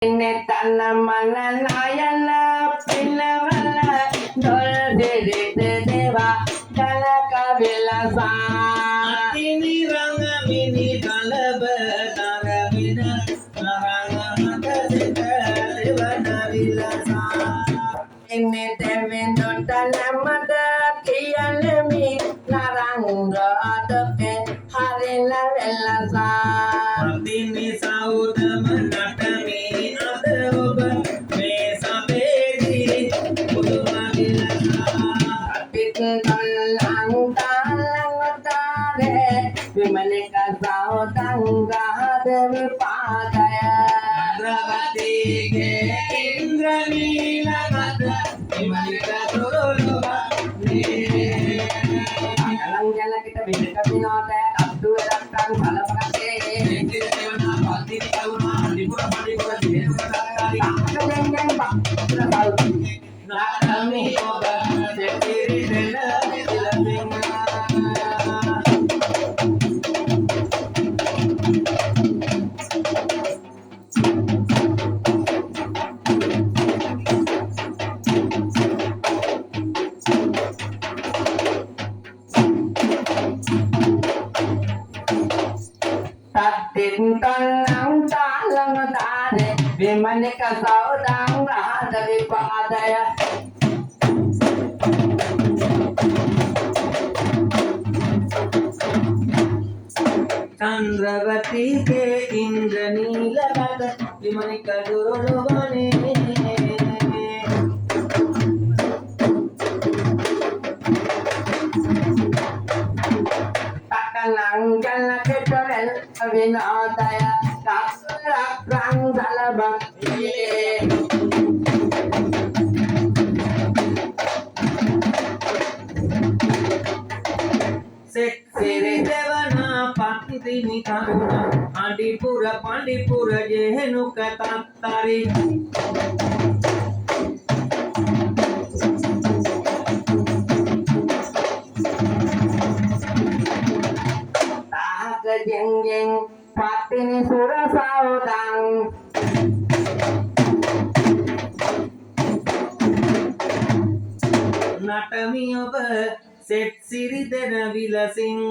Tanaman nayana pinawala dol de deva kalaka bilasa Atini ranga mini kalaba taravina naranga makasita devana vilasa inne devendo tanamada kiyalemi naranga adake harila velasa Atini saudama natami adoba me sabedi uduma vilasa Talang tare vimalika sautang gadevi padaya Dravati ge indranila mata imalika turuluba Talang jala kita bidika binode abdu erakkan salapakate devana pati kauna dipura jenu kadari Kakajeng pak sudah tahu Nakami oba setiri dena dilasinga Tatin talang tare vimalika sautang gadevi padaya Chandravati ke indranila mata imalika turulubane Takanang jala ketorel vinodaya kakrak rang salabang Siri devana pati ni kauna Adipura pandipura jenu katatari jeng jeng patini sura saudang Natami oba set siri dena vilasing